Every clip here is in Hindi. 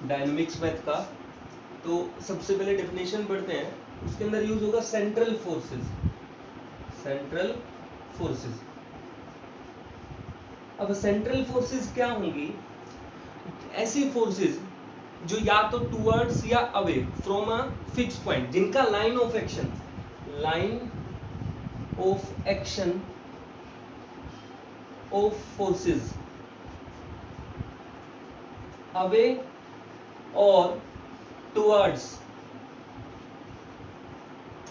डायनेमिक्स मैथ का। तो सबसे पहले डेफिनेशन पढ़ते हैं, उसके अंदर यूज होगा सेंट्रल फोर्सेस। सेंट्रल फोर्सेस, अब सेंट्रल फोर्सेस क्या होंगी? ऐसी फोर्सेस जो या तो टुवर्ड्स या away from a fix point, जिनका line of action of forces away और towards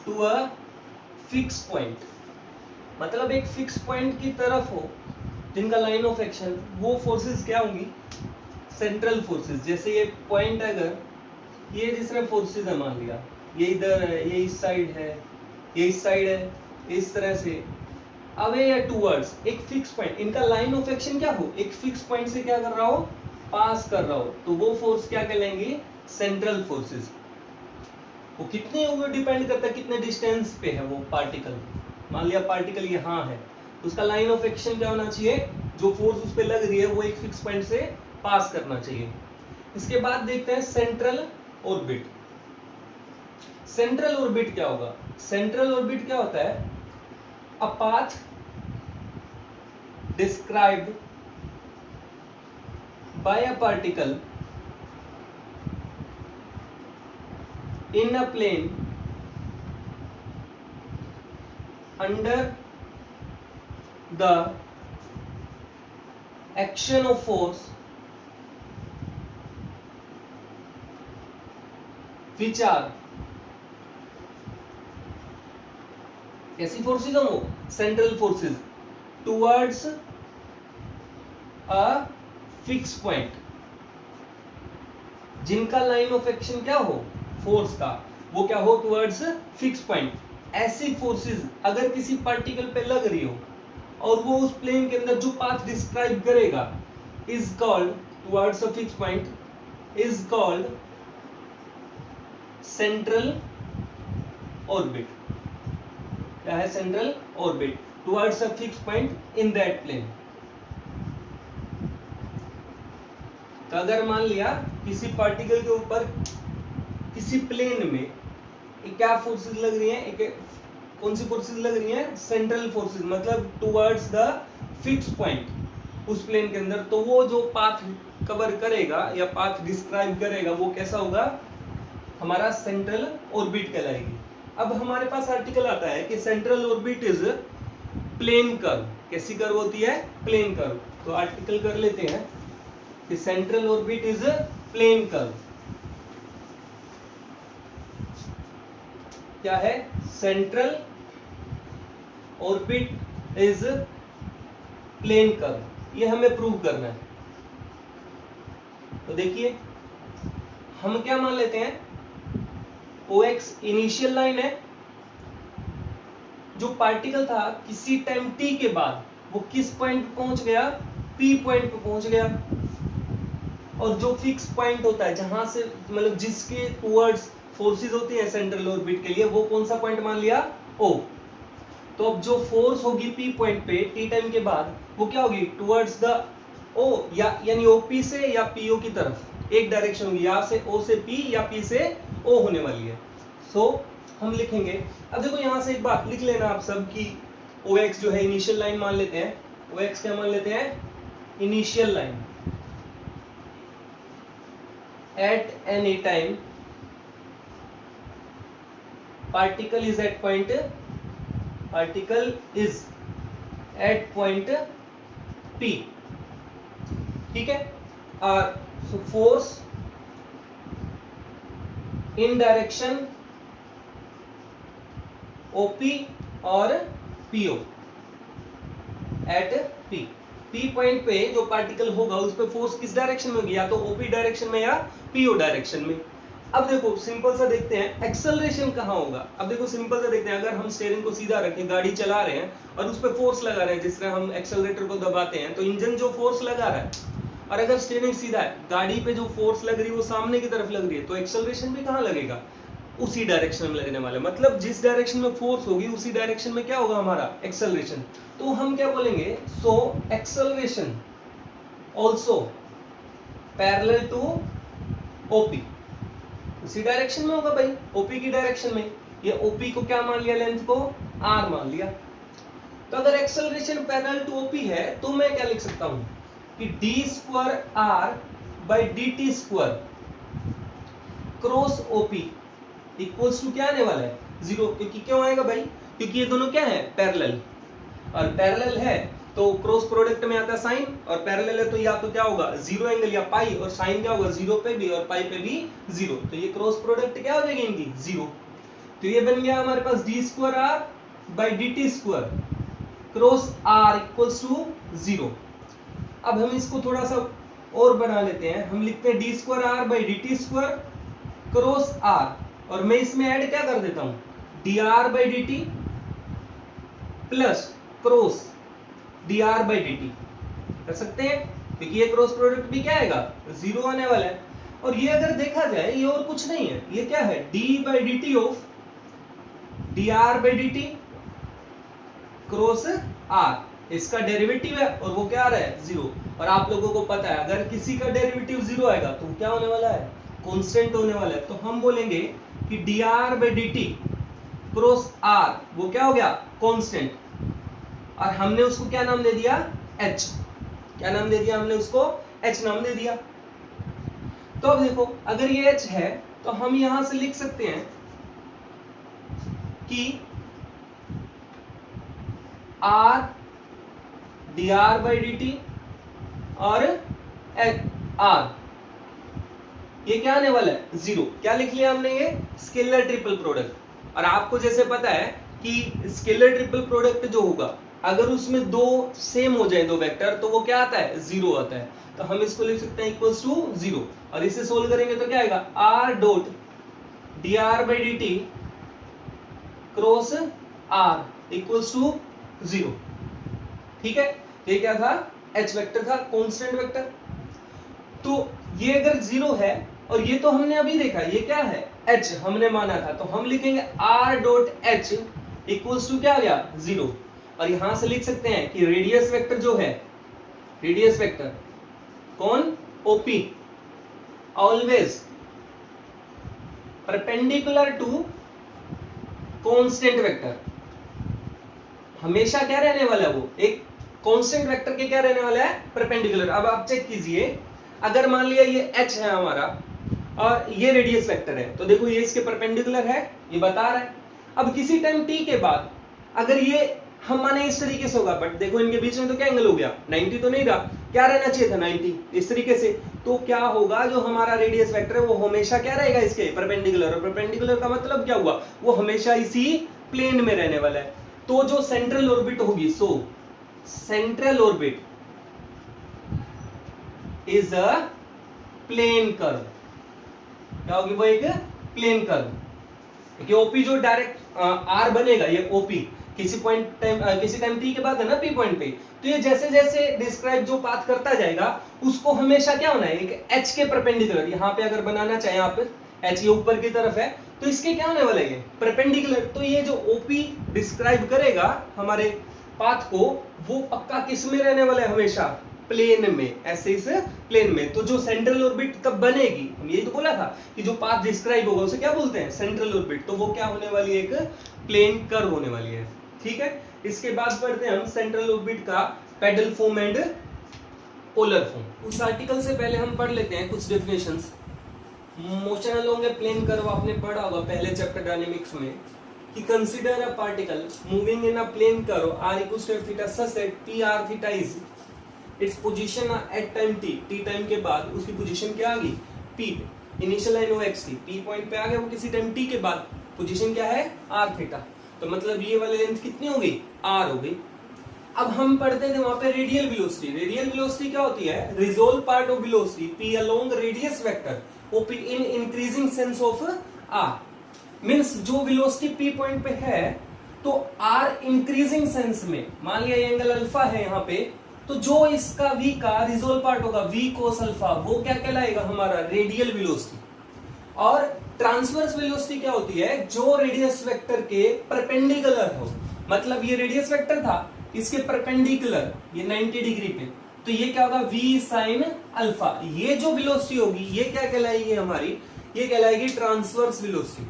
to a fix point, मतलब एक फिक्स पॉइंट की तरफ हो जिनका लाइन ऑफ एक्शन, वो फोर्सेस क्या होंगी? Central forces. जैसे ये पॉइंट, अगर ये जिस तरह फोर्सेस है, मान लिया ये इधर है, ये इस साइड है, ये इस साइड है, इस तरह से अवे या टूवर्ड्स एक फिक्स पॉइंट, इनका लाइन ऑफ एक्शन क्या हो? एक फिक्स पॉइंट से क्या कर रहा हो? पास कर रहा हो, तो वो फोर्स क्या कहलाएंगी? Central forces. वो कितने ऊपर डिपेंड करता है, कितने डिस्टेंस पे है वो पार्टिकल। मान लिया पार्टिकल यहाँ है, तो उसका लाइन ऑफ एक्शन क्या होना चाहिए? जो फोर्स उस पर लग रही है वो एक फिक्स पॉइंट से पास करना चाहिए। इसके बाद देखते हैं सेंट्रल ऑर्बिट। सेंट्रल ऑर्बिट क्या होगा? सेंट्रल ऑर्बिट क्या होता है? A path described bye a particle in a plane under the action of force which are, कैसी फोर्सेज हैं वो? Central forces towards a fix point, जिनका लाइन ऑफ एक्शन क्या हो? फोर्स का, वो क्या हो? Towards fix point. ऐसी फोर्सेस अगर किसी पार्टिकल पे लग रही हो और वो उस प्लेन के अंदर जो पाथ डिस्क्राइब करेगा is called, towards a fix point is called central orbit. क्या है? Central orbit, towards a fix point in that plane. तो अगर मान लिया किसी पार्टिकल के ऊपर किसी प्लेन में क्या फोर्सेस लग रही हैं? कौन सी फोर्सेस लग रही हैं? सेंट्रल फोर्सेस, मतलब टुवर्ड्स द फिक्स पॉइंट उस प्लेन के अंदर, तो वो जो पाथ कवर करेगा या पाथ डिस्क्राइब करेगा वो कैसा होगा? हमारा सेंट्रल ऑर्बिट कहलाएगी। अब हमारे पास आर्टिकल आता है कि central orbit is plane curve. कैसी कर्व होती है? Plane curve. तो आर्टिकल कर लेते हैं कि central orbit is plane curve. क्या है? Central orbit is plane curve, ये हमें प्रूव करना है। तो देखिए हम क्या मान लेते हैं? OX इनिशियल लाइन है, जो पार्टिकल था किसी टाइम t के बाद वो किस पॉइंट पे पहुंच गया? P पॉइंट पे पहुंच गया। और जो फिक्स पॉइंट होता है जहां से, मतलब जिसके टुवर्ड्स फोर्सेस होती है सेंट्रल ऑर्बिट के लिए, वो कौन सा पॉइंट मान लिया? O। तो अब जो फोर्स होगी P पॉइंट पे t टाइम के बाद, वो क्या होगी? टुवर्ड्स द O, यानी OP से या PO की तरफ एक डायरेक्शन होगी, या से O से P या P से O होने वाली है। सो हम लिखेंगे, अब देखो यहां से एक बात लिख लेना आप सब कि OX जो है इनिशियल लाइन मान लेते हैं। OX क्या मान लेते हैं? Initial line. At any time particle is at point P। ठीक है। so force in direction OP और PO at P पॉइंट पे जो पार्टिकल होगा उस पे फोर्स किस डायरेक्शन में होगी? या तो OP डायरेक्शन में या PO डायरेक्शन में। अब देखो सिंपल सा देखते हैं एक्सेलरेशन कहाँ होगा। अब देखो सिंपल सा देखते हैं, अगर हम स्टीयरिंग को सीधा रखें, गाड़ी चला रहे हैं और उस पे फोर्स लगा रहे हैं, जिस तरह हम एक्सेलरेटर को दबाते हैं तो इंजन जो फोर्स लगा रहा है, और अगर स्टीयरिंग सीधा है, गाड़ी पे जो फोर्स लग रही है वो सामने की तरफ लग रही है, तो एक्सेलरेशन भी कहाँ लगेगा? उसी डायरेक्शन में लगने वाले, मतलब जिस डायरेक्शन में फोर्स होगी उसी डायरेक्शन में क्या होगा? हमारा एक्सेलरेशन। तो हम क्या बोलेंगे? So acceleration also parallel to OP, उसी डायरेक्शन में होगा भाई, ओपी की डायरेक्शन में। ये ओपी को क्या मान लिया, लेंथ को आर मान लिया। तो अगर एक्सेलरेशन पैरेलल टू ओपी है तो मैं क्या लिख सकता हूं कि d square r by d t square cross OP equals to क्या आने वाला है, 0। क्योंकि क्यों आएगा भाई, क्योंकि ये दोनों क्या है, पैरेलल, और पैरेलल है तो क्रॉस प्रोडक्ट में आता है साइन, और पैरेलल है तो या तो क्या होगा 0 एंगल या पाई, और साइन क्या होगा 0 पे भी और पाई पे भी 0, तो ये क्रॉस प्रोडक्ट क्या हो जाएगी इनकी 0। तो ये बन गया हमारे पास d square r by d t square cross r equals to 0। अब हम इसको थोड़ा सा और बना लेते हैं, हम लिखते हैं d square r by d t square cross r, और मैं इसमें ऐड क्या कर देता हूं, d r by d t plus cross d r by d t कर सकते हैं, क्योंकि ये क्रॉस प्रोडक्ट भी क्या आएगा 0 आने वाला है। और ये अगर देखा जाए ये और कुछ नहीं है, ये क्या है, d by d t of d r by d t cross r, इसका डेरिवेटिव है और वो क्या आ रहा है 0। और आप लोगों को पता है अगर किसी का डेरिवेटिव 0 आएगा तो क्या होने वाला है, कांस्टेंट होने वाला है। तो हम बोलेंगे कि d r by d t cross r वो क्या हो गया, कांस्टेंट, और हमने उसको क्या नाम दे दिया, h। क्या नाम दे दिया हमने उसको, h नाम दे दिया। तो अब देखो अगर ये h है तो हम यहां से लिख सकते हैं कि r D r by d t और r ये क्या आने वाला है 0। क्या लिख लिया हमने, ये स्केलर ट्रिपल प्रोडक्ट। और आपको जैसे पता है कि स्केलर ट्रिपल प्रोडक्ट जो होगा अगर उसमें दो सेम हो जाए, दो वेक्टर, तो वो क्या आता है 0 आता है। तो हम इसको लिख सकते हैं इक्वल्स टू 0, और इसे सोल्व करेंगे तो क्या आएगा, r dot d r by d t cross r equals to 0। ठीक है, ये क्या था, h वेक्टर था, कांस्टेंट वेक्टर। तो ये अगर 0 है और ये तो हमने अभी देखा ये क्या है, h हमने माना था, तो हम लिखेंगे r dot h equals to क्या आ गया 0। और यहां से लिख सकते हैं कि रेडियस वेक्टर जो है, रेडियस वेक्टर कौन, OP always perpendicular to constant vector, हमेशा क्या रहने वाला है, वो एक कांस्टेंट वेक्टर के क्या रहने वाला है, परपेंडिकुलर। अब आप चेक कीजिए, अगर मान लिया ये h है हमारा और ये रेडियस वेक्टर है, तो देखो ये इसके परपेंडिकुलर है, ये बता रहा है। अब किसी टाइम t के बाद अगर ये हम माने इस तरीके से होगा, बट देखो इनके बीच में तो क्या एंगल हो गया, 90 तो नहीं रहा, क्या रहना चाहिए था 90, इस तरीके से। तो क्या होगा, जो हमारा रेडियस वेक्टर है वो हमेशा क्या रहेगा, इसके परपेंडिकुलर। और परपेंडिकुलर का मतलब क्या हुआ, वो हमेशा इसी प्लेन में रहने वाला है। तो जो सेंट्रल ऑर्बिट होगी, so central orbit is a plane curve. क्या होगी, वो एक प्लेन कर्व। ओपी जो डायरेक्ट आर बनेगा, ये ओपी किसी टाइम टी के बाद है ना पी पॉइंट पे, तो ये जैसे जैसे डिस्क्राइब जो पाथ करता जाएगा उसको हमेशा क्या होना है, एक एच के परपेंडिकुलर। यहाँ पे अगर बनाना चाहे आप, एच ये ऊपर की तरफ है तो इसके क्या होने वाला है, परपेंडिकुलर। तो ये जो ओपी डिस्क्राइब करेगा हमारे पाथ को, वो पक्का किस में रहने वाला है, हमेशा प्लेन में, ऐसे इस प्लेन में। तो जो सेंट्रल ऑर्बिट तब बनेगी, हम यही तो बोला था कि जो पाथ डिस्क्राइब होगा उसे क्या बोलते हैं, सेंट्रल ऑर्बिट। तो वो क्या होने वाली है, एक प्लेन कर्व होने वाली है। ठीक है, इसके बाद पढ़ते हैं हम सेंट्रल ऑर्बिट का pedal form and polar form. उस आर्टिकल से पहले हम पढ़ लेते हैं कुछ definitions. Motion along a plane curve आपने पढ़ा होगा पहले चैप्टर डायनेमिक्स में, कि consider a particle moving in a plane curve r equals to theta such that p r theta is its position at time t time के बाद उसकी पोजीशन क्या आ गई, p इनिशियल लाइन ओ एक्स थी, p पॉइंट पे आ गया वो किसी टाइम t के बाद, पोजीशन क्या है r थीटा। तो मतलब ये वाली लेंथ कितनी हो गई, r हो गई। अब हम पढ़ते थे वहां पे रेडियल वेलोसिटी। रेडियल वेलोसिटी क्या होती है, resolve part of velocity p along radius vector op in increasing sense of r। Means जो वेलोसिटी p पॉइंट पे है तो r इंक्रीजिंग सेंस में, मान लिया ये एंगल अल्फा है यहाँ पे, तो जो इसका v का रिजोल्व पार्ट होगा v cos अल्फा, वो क्या कहलाएगा, हमारा रेडियल वेलोसिटी। और ट्रांसवर्स वेलोसिटी क्या होती है, जो रेडियस वेक्टर के परपेंडिकुलर हो। मतलब ये रेडियस वेक्टर था, इसके परपेंडिकुलर ये 90 डिग्री पे, तो ये क्या होगा v sin अल्फा। ये जो वेलोसिटी होगी ये क्या कहलाएगी हमारी, ये कहलाएगी ट्रांसवर्स वेलोसिटी।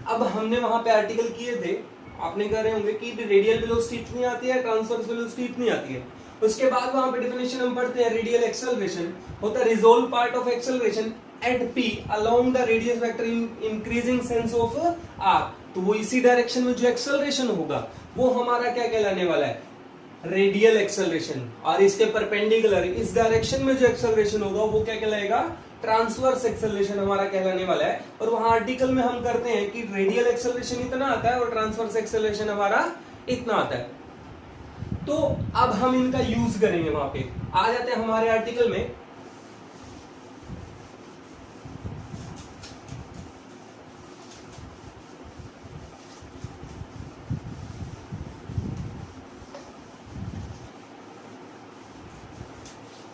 अब हमने वहां पे आर्टिकल किए थे, आपने कह रहे होंगे कि रेडियल वेलोसिटी इतनी आती है, ट्रांसवर्स वेलोसिटी इतनी आती है। उसके बाद वहां पे डेफिनेशन हम पढ़ते हैं, रेडियल एक्सेलरेशन होता है resolve part of acceleration at p along the radius vector in increasing sense of r। तो वो इसी डायरेक्शन में जो एक्सेलरेशन होगा वो हमारा क्या कहलाने वाला है, रेडियल एक्सेलरेशन। और इसके परपेंडिकुलर इस डायरेक्शन में जो एक्सेलरेशन होगा वो क्या कहलाएगा, ट्रांसवर्स एक्सेलरेशन हमारा कहलाने वाला है। और वहां आर्टिकल में हम करते हैं कि रेडियल एक्सेलरेशन इतना आता है और ट्रांसवर्स एक्सेलरेशन हमारा इतना आता है। तो अब हम इनका यूज करेंगे, वहां पे आ जाते हैं हमारे आर्टिकल में।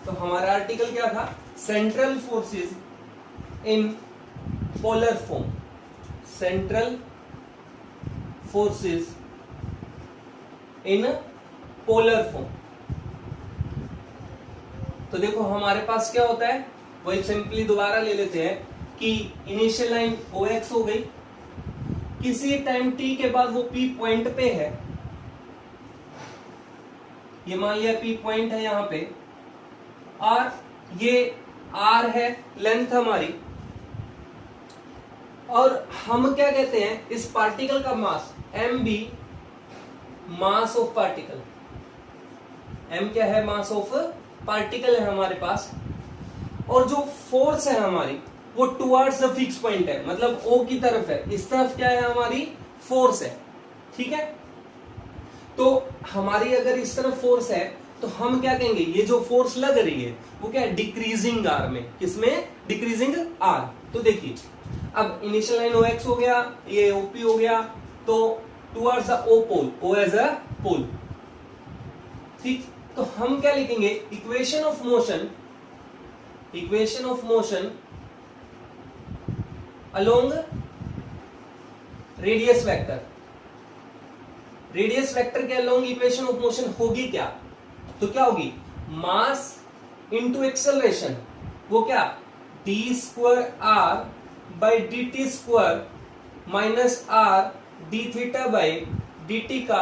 तो हमारा आर्टिकल क्या था, central forces in polar form, central forces in polar form. तो देखो हमारे पास क्या होता है, वही सिंपली दोबारा ले लेते हैं कि इनिशियल लाइन OX हो गई, किसी टाइम t के बाद वो P पॉइंट पे है, ये मान लिया P पॉइंट है यहां पे, और ये R है लेंथ हमारी। और हम क्या कहते हैं, इस पार्टिकल का मास mb, mass of particle, m क्या है, मास ऑफ पार्टिकल है हमारे पास। और जो फोर्स है हमारी वो टुवर्ड्स द फिक्स पॉइंट है, मतलब O की तरफ है, इस तरफ क्या है हमारी फोर्स है, ठीक है। तो हमारी अगर इस तरफ फोर्स है तो हम क्या कहेंगे, ये जो फोर्स लग रही है वो क्या है, डिक्रीजिंग आर में, किसमें, डिक्रीजिंग आर। तो देखिए अब इनिशियल लाइन OX हो गया, ये OP हो गया, तो towards the O pole, O as a pole, ठीक। तो हम क्या लिखेंगे, equation of motion, equation of motion along radius vector, radius vector के अलोंग इक्वेशन ऑफ मोशन होगी क्या, तो क्या होगी, मास इंटू एक्सेलरेशन, वो क्या, d square r by d t square minus r d theta by d t का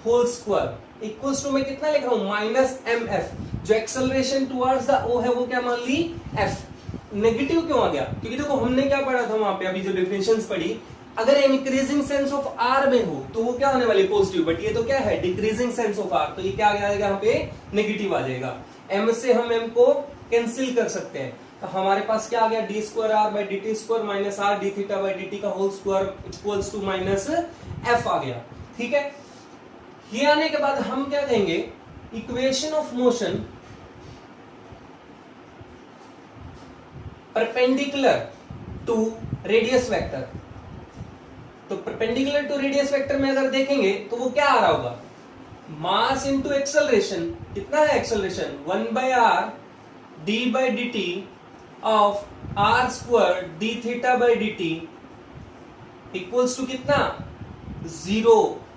होल स्क्वायर इक्वल्स टू, मैं कितना लिख रहा हूं, माइनस एम एफ। जो एक्सेलरेशन टुवर्ड्स द O है वो क्या मान ली, f। नेगेटिव क्यों आ गया, क्योंकि देखो हमने क्या पढ़ा था वहां पे, अभी जो डिफिनेशंस पढ़ी, अगर इंक्रीजिंग सेंस ऑफ r में हो तो वो क्या होने वाली, पॉजिटिव। बट ये तो क्या है, डिक्रीजिंग सेंस ऑफ r, तो ये क्या आ जाएगा यहाँ पे, नेगेटिव आ जाएगा। m से हम m को कैंसिल कर सकते हैं, तो हमारे पास क्या आ गया, d square r by d t square minus r d theta by d t का whole square equals to minus f आ गया, ठीक है। ये आने के बाद हम क्या कहेंगे, equation of motion perpendicular to radius vector. तो परपेंडिकुलर टू रेडियस वेक्टर में अगर देखेंगे तो वो क्या आ रहा होगा, मास इंटू एक्सेलरेशन, कितना है acceleration, 1 by r d by d t of r square d theta by d t equals to कितना, 0।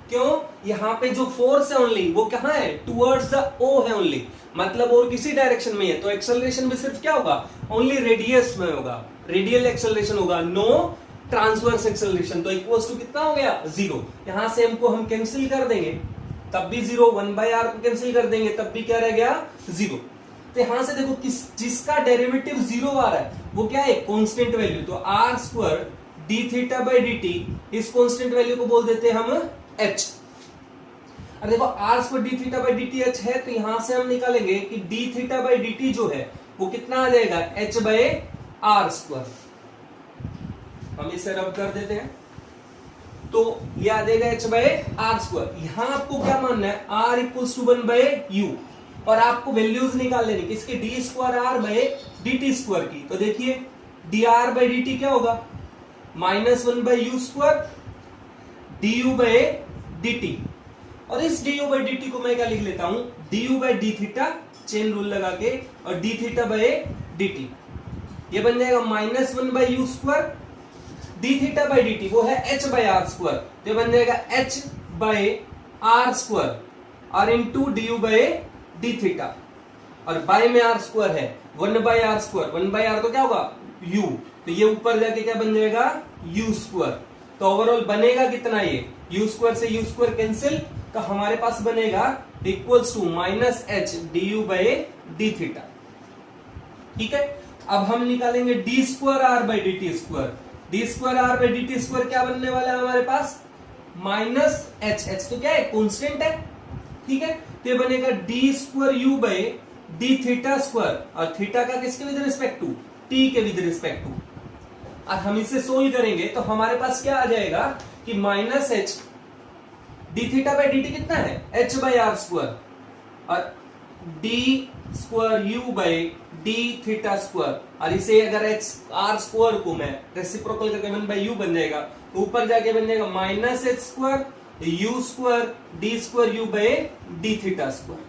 क्यों, यहां पे जो फोर्स है ओनली वो कहां है, टुवर्ड्स द O है ओनली, मतलब और किसी डायरेक्शन में है, तो एक्सेलरेशन भी सिर्फ क्या होगा, ओनली रेडियस में होगा, रेडियल एक्सेलरेशन होगा, नो ट्रांसवर्स एक्सेलरेशन। तो इक्वल्स टू कितना हो गया, 0। यहां से हमको हम कैंसिल कर देंगे तब भी 0, 1 बाय आर को कैंसिल कर देंगे तब भी क्या रह गया, 0। तो यहां से देखो जिसका डेरिवेटिव 0 आ रहा है वो क्या है, कांस्टेंट वैल्यू। तो r square d theta by d t, इस कांस्टेंट वैल्यू को बोल देते हैं हम h। अब देखो r square d theta by d t h है, तो यहां से हम निकालेंगे कि d theta by d t जो है वो कितना आ जाएगा, h बाई आर स्क्वायर। हम इसे रब कर देते हैं तो ये आ जाएगा h बाई आर स्क्वायर। यहां आपको क्या मानना है, r equals to 1 by u, और आपको वैल्यूज निकाल लेनी किसके, d square r by d t square की। तो देखिए d r by d t क्या होगा, minus 1 by u square d u by d t, और इस d u by d t को मैं क्या लिख लेता हूं, d u by d theta, chain rule लगा के, और d theta by d T, ये बन जाएगा minus 1 by u square d theta by d T, वो है h बाई आर स्क्वायर, तो ये बन जाएगा h बाई आर स्क्वायर और into D u by d theta, और बाय में आर स्क्वायर है, 1/r स्क्वायर, 1/r तो क्या होगा u, तो ये ऊपर जाके क्या बन जाएगा u स्क्वायर। तो ओवरऑल बनेगा कितना, ये u स्क्वायर से u स्क्वायर कैंसिल, तो हमारे पास बनेगा equals to minus h d u by d theta. ठीक है, अब हम निकालेंगे d square r by d t square. D square r by d t square क्या बनने वाला है हमारे पास, माइनस एच, एच तो क्या है कांस्टेंट है। ठीक है, तो ये बनेगा d square u by d theta square, और थीटा का किसके विद रिस्पेक्ट टू, टी के विद रिस्पेक्ट टू। और हम इसे सोल्व करेंगे तो हमारे पास क्या आ जाएगा कि minus h D theta by d T कितना है, एच बाई आर स्क्वायर, और D square u by d theta square, और इसे अगर एच आर स्क्वायर को मैं रेसिप्रोकल करके 1/u बन जाएगा, तो ऊपर जाके बन जाएगा minus h square u square d square u by d theta square.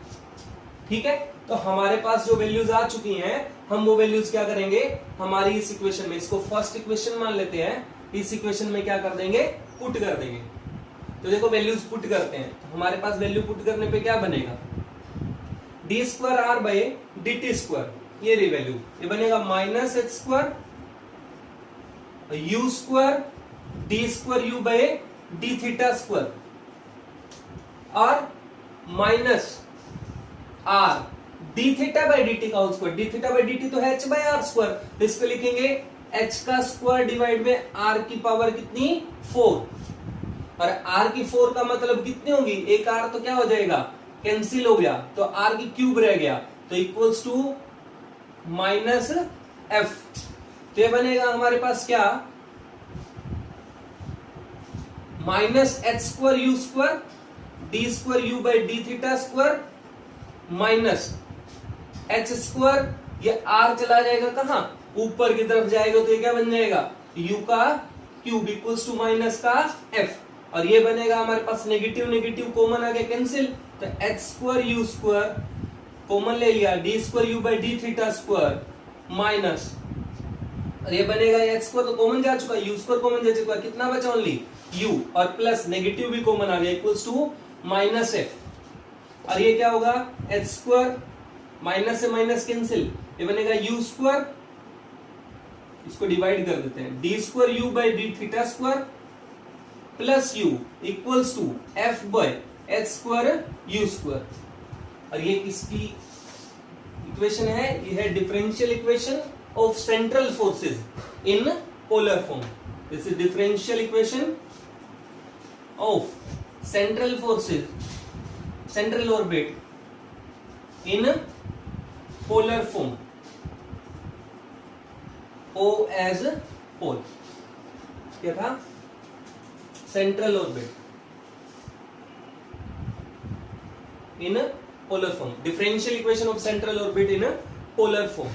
ठीक है, तो हमारे पास जो वैल्यूज आ चुकी हैं, हम वो वैल्यूज क्या करेंगे हमारी इस इक्वेशन में, इसको फर्स्ट इक्वेशन मान लेते हैं, इस इक्वेशन में क्या कर देंगे, पुट कर देंगे। तो देखो वैल्यूज पुट करते हैं, तो हमारे पास वैल्यू पुट करने पे क्या बनेगा, d square r by d t square, ये रही वैल्यू, ये बनेगा minus h square u square d square u by d theta square, और minus r d theta by d t का whole square, d theta by d t तो है एच बाई आर स्क्वायर, तो इसको लिखेंगे एच का स्क्वायर डिवाइड में आर की पावर कितनी 4, और आर की 4 का मतलब कितनी होगी, एक आर तो क्या हो जाएगा कैंसिल हो गया, तो आर की क्यूब रह गया, तो इक्वल्स टू माइनस एफ। तो ये बनेगा हमारे पास क्या, minus h square u square d square u by d theta square minus h square, ये आर चला जाएगा कहां, ऊपर की तरफ जाएगा, तो ये क्या बन जाएगा u का क्यूब इक्वल्स टू माइनस का f, और ये बनेगा हमारे पास नेगेटिव नेगेटिव कॉमन आ गया कैंसिल, तो H square u square common ले लिया D square u by d theta square minus, और ये बनेगा एच स्क्वायर तो कॉमन जा चुका है, यू स्क्वायर कॉमन जा चुका है, कितना बचा ओनली u, और प्लस नेगेटिव भी कॉमन आ गया इक्वल्स टू माइनस एफ, और ये क्या होगा एच स्क्वायर माइनस से माइनस कैंसिल, ये बनेगा यू स्क्वायर, इसको डिवाइड कर देते हैं, d square u by d theta square plus u equals to F by h square u square, और ये किसकी इक्वेशन है, ये है differential equation of central forces in polar form. This is differential equation of central forces, central orbit in polar form, O as पोल, क्या था central orbit in polar form, differential equation of central orbit in polar form.